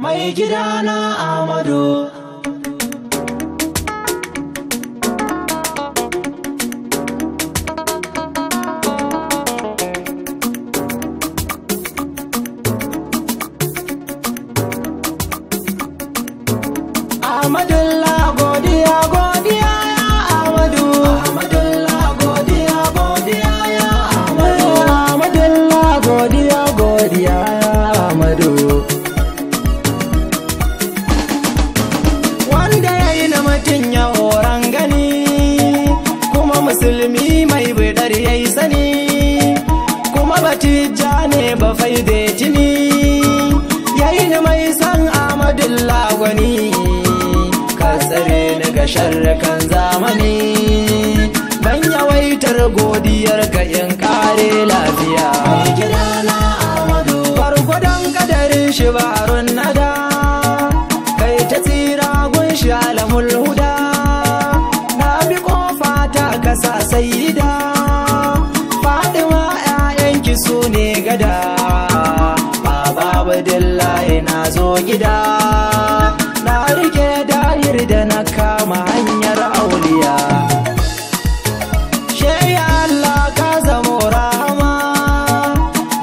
mai gidana Amadu. Ahmadullah godiya godiya ya Ahmadu. Ahmadullah godiya godiya ya Ahmadu. Ahmadullah godiya godiya ya Ahmadu. Wanda ya yi na mutum ya horon gani, kuma musulmi mai bidar ya yi sani, kuma batijja ne ba faide jini, ya yi ni mai san Ahmadullah gwani. Tsare ni ga sharrakan zamani, ban yawaitar godiyar ka in kare lafiya. Mai gidana Amadu, gwargwadon kadarin shi barun nada, kai ta tsira gun shi alamul huda, na bi kofa ta kasa sayida, Fadima 'ya'yanki su ne gada, Baba Abdullahi na zo gida, na rike dahir da na kama hanyar auliya. Sheya Allah ka zamo rahama,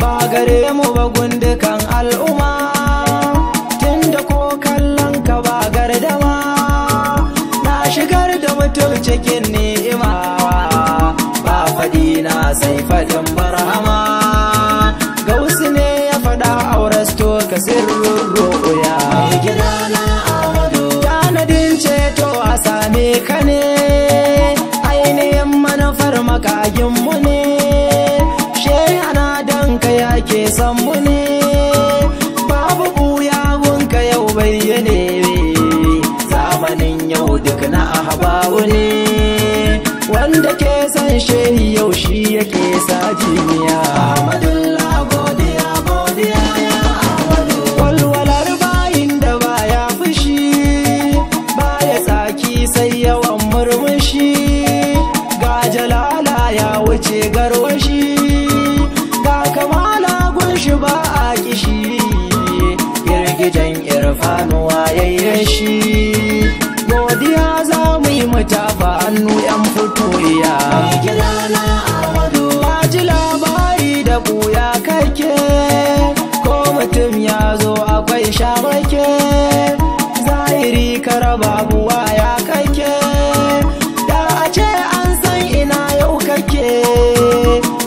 ba gare mu ba gundukan al'umma, tunda ko kallon ka ba gardama, na shigar da mutum cikin ni'ima, ba faɗi na sai faɗin barhama. Gausu ne ya faɗa aurasto ka sirrin ro'uya. Mai gidana ceto a same ka ne, ainihin manufar makaginmu ne, shehana don ka yake son mu ne, babu buya gunka yau bayyane, zamanin yau duk na ahbabu ne, wanda ke san shehi yau shi yake sa jiniya. Ahmadullah godiya godiya ya Ahmadu. Walwalar bayin da baya fushi, sai yawan murmushi, ga jalala ya wuce garwashi, ga kamala gunshi ba a kishi, girgijen irfanuwa yayyashi, godiya za mu yi mutafa hannu 'yan fitoya. Mai gidana Amadu, ba ji labari da buya kake, ko mutum ya zo akwai shamake, zahiri karaba buwa ya kake, da a ce an san ina yau kake,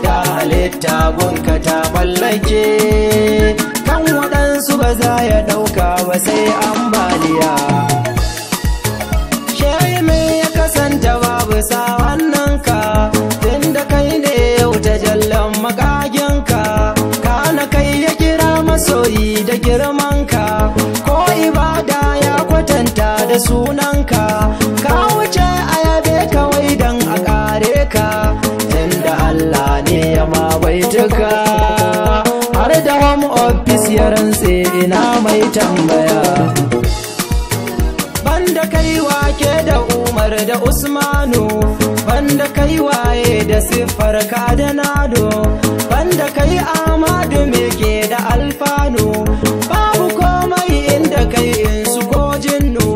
da halitta gunka ta mallake, kan waɗansu ba za ya ɗauka ba sai ambaliya. Shehi me ya kasanta babu sa hannunka, tunda kai ne yau ta jallan makaginka, kana kai ya kira masoyi da girmanka, ko ibada ya kwatanta da sunanka, ka wuce a yabe kawai don a kare ka, tunda Allah ne ya mabaituka, har da home office ya rantse ina mai tambaya. Banda kai wake da Umar da Usmanu, banda kai waye da siffar ka da nado, banda kai Ahmadu me ke da alfanu, babu komai inda kai insu ko jinnu,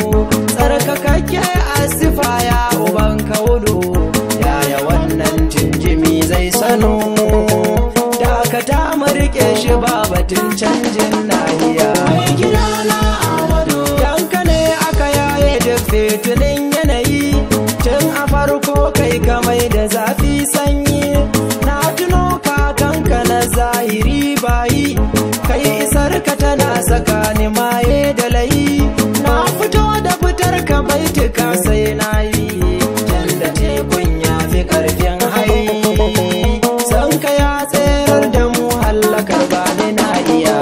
tsarkakakke asifa ya uban kaudu, yaya wannan jinjimi zai sanu, dakata mu rike shi ba batun canjin nahiya. Mai gidana Amadu, yanka ne aka yaye duk fitinin yanayi, tun a farko kai kamai da zafi sanyi, na tuno kakanka na zahiri bayi, kai isar ka tana tsakani maye da layi, na fito da fitar ka baituka sai na yi, tunda tekun ya fi ƙarfin hai, san ka ya tserar da mu hallakar ba ni na iya.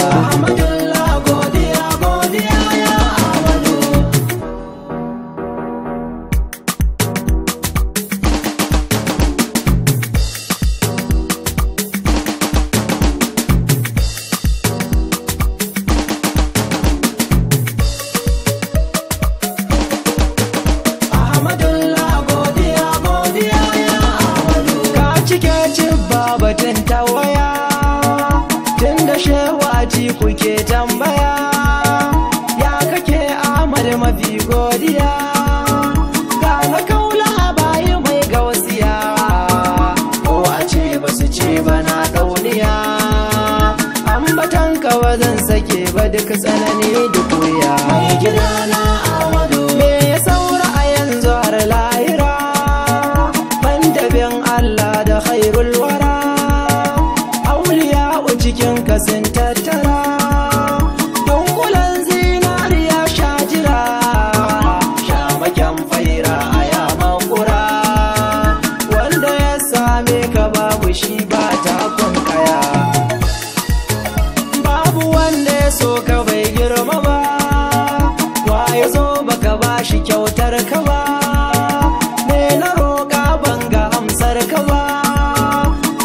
duk tsanani duk wuya. Mai gidana Ahmadu, Me ya saura a yanzu har lahira, banda bin Allah da khairul wara, auliya cikin ka sun tattara, dunkulen zinariya sha jira, shamaken faira a yaman kura, wanda ya same ka babu shi ba takon kaya. Babu wanda ya so ka bai girma ba, wa ya zo baka ba shi kyautar ka ba, me na roƙa banga amsar ka ba,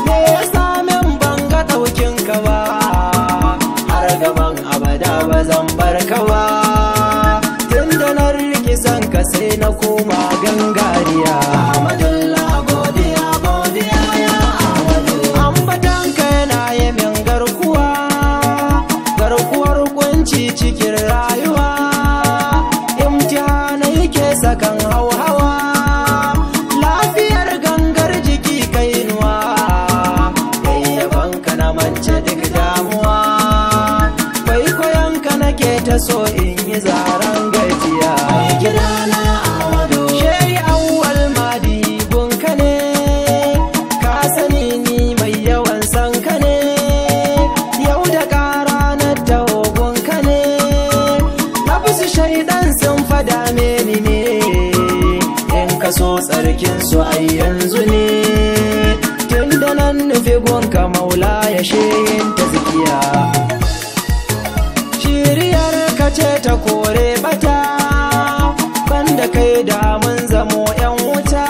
me ya samin banga ɗaukin ka ba, har gaban abada ba zan bar ka ba, tun da na rikisan ka sai na koma gangariya. Ahmadullah godiya godiya ya Ahmadu. Ambatan ka yana yi min garkuwa, garkuwar kunci cikin rayuwa, imtihana yake sakan hauhawa, lafiyar gangar jiki kainuwa, yayyaban ka na mance duk damuwa, kwaikwayon ka nake ta so in yi zaren gajiya. Mai gidana Ahmadu, Sheri awwal madi gunka ne, ka sani ni mai yawan san ka ne, yau da ƙara na taho gunka ne, na fusu shaidan sun fada meni ne, in ka so tsarkin su ai yanzu ne, tun da nan nufi gunka maula ya shehin ta zikiya. Shiriyar ka ce ta kore bata, banda kai da mun zamo yan wuta,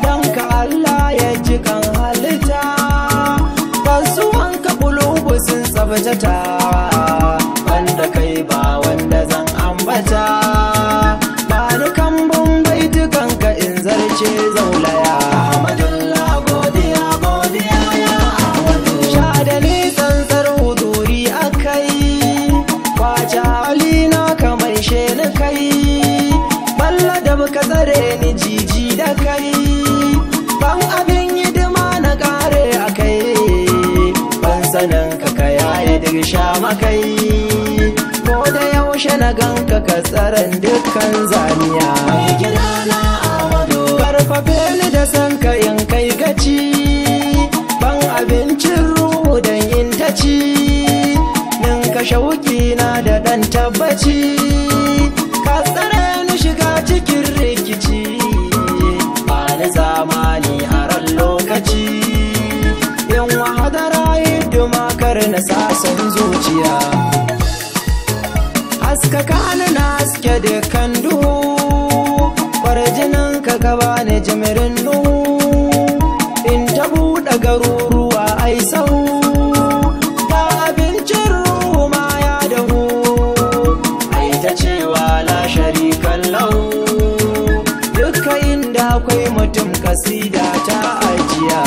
dan ka Allah ya ji kan halitta, kasuwan ka bulubu sun tsabtata, banda kai ba wanda zan ambata, ba ni kambun baitukan ka in zarce zaulaya. Ahmadullah godiya godiya ya Ahmadu. Sha da ni tsantsar huduri akai, kwace halina kamar sheni kai, balla da baka tsare ni jiji da kai, ban abin hidima na kare a kai, ban sanin ka yaye duk sha makai, ko da yaushe na ganka ka tsaron dukkan zaniya. Mai gidana Ahmadu, Karfafe ni da san ka in kai gaci, ban abincin ruhu don in ta ci, ninka shauki na da ɗan tabbaci, ka tsare ni shiga cikin rikici, ba ni zamani a ran lokaci, yin wahadara hidima kar na sasan zuciya. Haskaka ni na haske dukkan duhu, kwarjinin ka gaba ni jimirin nuhu, in ta buɗe garuruwa ai sau, ga abincin ruhu ma ya dahu, ai ta cewa la sharikan lahu, dukka inda akwai mutum kasida ta ajiya.